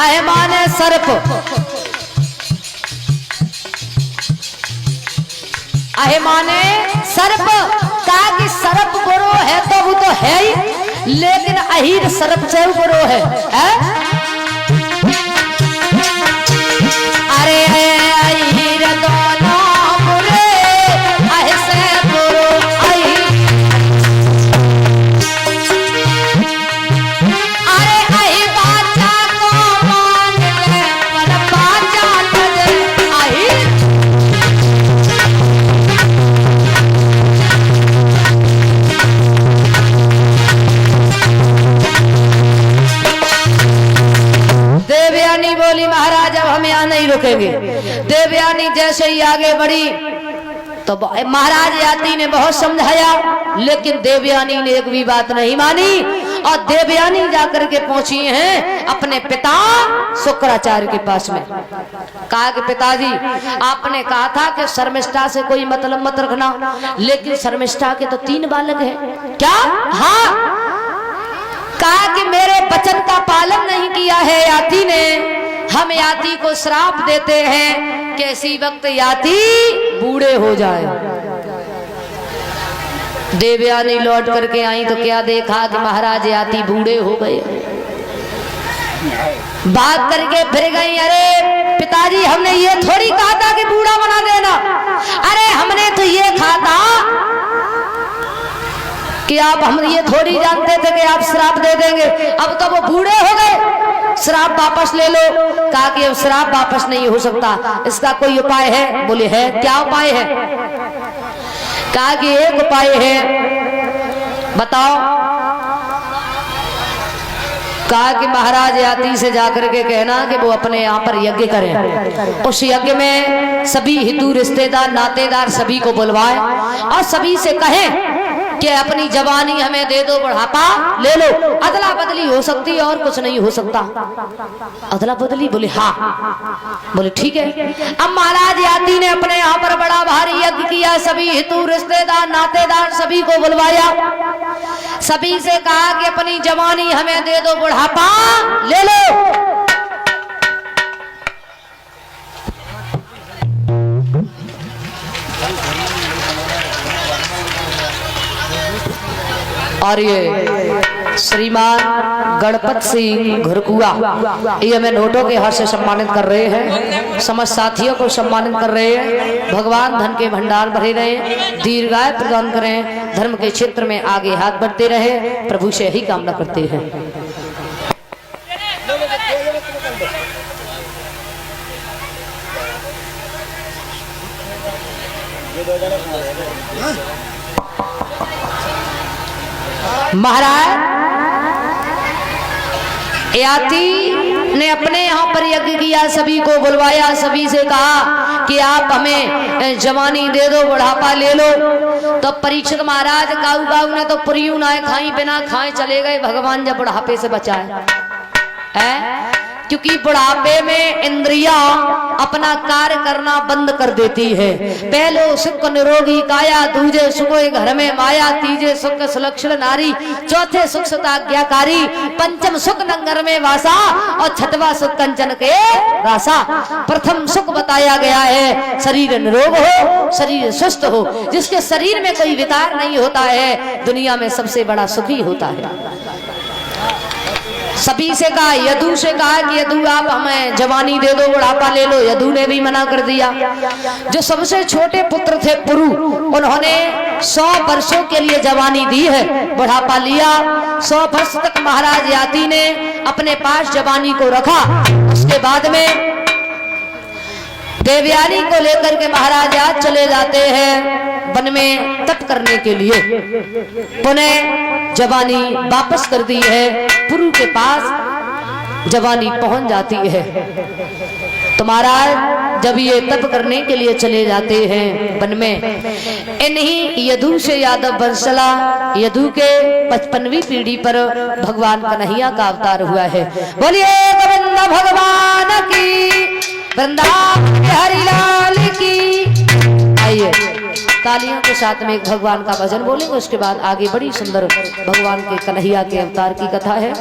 आहे माने सर्प, आहे माने सर्प। कहा कि सर्प बुरो है तो वो तो है ही, लेकिन अहीर सर्प से बुरो है, अरे अहीर दोनों बुरे, ऐसे बुरो अहीर। अरे अही बाचा को मान ले, पर बाचा तजे अहीर। देवयानी बोली महाराज अब हम यहाँ नहीं रुकेंगे। देवयानी जैसे ही आगे बढ़ी तो महाराज याती ने बहुत समझाया, लेकिन देवयानी ने एक भी बात नहीं मानी और देवयानी जाकर के पहुंची हैं अपने पिता शुक्राचार्य के पास में। कहा कि पिताजी आपने कहा था कि शर्मिष्ठा से कोई मतलब मत रखना, लेकिन शर्मिष्ठा के तो 3 बालक हैं। क्या? हाँ। कहा कि मेरे वचन का पालन नहीं किया है याती ने, हम याती को श्राप देते हैं कि इसी वक्त याती बूढ़े हो जाए। देवयानी लौट करके आई तो क्या देखा कि महाराज याती बूढ़े हो गए। बात करके फिर गई, अरे पिताजी हमने ये थोड़ी कहा था कि बूढ़ा बना देना, अरे हमने तो ये कहा था कि आप, हम ये थोड़ी जानते थे कि आप श्राप दे देंगे। अब तो वो बूढ़े हो गए, श्राप वापस ले लो। कहा कि अब श्राप वापस नहीं हो सकता, इसका कोई उपाय है? बोले है। क्या उपाय है? कहा कि एक उपाय है, बताओ। कहा कि महाराज याती से जाकर के कहना कि वो अपने यहाँ पर यज्ञ करें, उस यज्ञ में सभी हिंदू रिश्तेदार नातेदार सभी को बुलवाए और सभी से कहें कि अपनी जवानी हमें दे दो, बुढ़ापा ले लो, अदला बदली हो सकती है और कुछ नहीं हो सकता। अदला बदली? बोले हाँ। बोले ठीक है। अब महाराज याती ने अपने यहाँ पर बड़ा भारी यज्ञ किया, सभी हितू रिश्तेदार नातेदार सभी को बुलवाया, सभी से कहा कि अपनी जवानी हमें दे दो, बुढ़ापा ले लो। और ये श्रीमान गणपत सिंह घुरकुआ ये हमें नोटों के हाथ से सम्मानित कर रहे हैं, समस्त साथियों को सम्मानित कर रहे हैं। भगवान धन के भंडार भरे रहे, दीर्घायु प्रदान करें, धर्म के क्षेत्र में आगे हाथ बढ़ते रहे, प्रभु से यही कामना करते हैं। महाराज याती ने अपने यहाँ पर यज्ञ किया, सभी को बुलवाया, सभी से कहा कि आप हमें जवानी दे दो, बुढ़ापा ले लो। तो परीक्षित महाराज काऊ काऊ ने तो पुरियू ना खाई, बिना खाए चले गए, भगवान जब बुढ़ापे से बचाए है, क्योंकि बुढ़ापे में इंद्रियां अपना कार्य करना बंद कर देती है। पहलो सुख निरोगी काया, दूजे सुख घर में माया, तीजे सुख सुलक्षण नारी, चौथे सुख सताज्ञाकारी, पंचम सुख नंगर में वासा और छठवा सुख कंचन के रासा। प्रथम सुख बताया गया है शरीर निरोग हो, शरीर स्वस्थ हो, जिसके शरीर में कोई विकार नहीं होता है, दुनिया में सबसे बड़ा सुखी होता है। सभी से कहा, यदु से कहा कि यदु आप हमें जवानी दे दो, बुढ़ापा ले लो। यदु ने भी मना कर दिया। जो सबसे छोटे पुत्र थे पुरु, उन्होंने 100 वर्षों के लिए जवानी दी है, बुढ़ापा लिया। 100 वर्ष तक महाराज याती ने अपने पास जवानी को रखा। उसके बाद में देवयानी को लेकर के महाराज आज चले जाते हैं वन में तप करने के लिए। पुनः जवानी वापस कर दी है, पुरु के पास जवानी पहुंच जाती है। तो महाराज जब ये तप करने के लिए चले जाते हैं वन में, इन्हीं यदु से यादव वंशला यदु के 55वीं पीढ़ी पर भगवान कन्हैया का अवतार हुआ है। बोलिए गोविंद भगवान की, वृंदावन हरि लाल की। आइए तालियों के साथ में एक भगवान का भजन बोलेंगे, उसके बाद आगे बड़ी सुंदर भगवान के कन्हैया के अवतार की कथा है।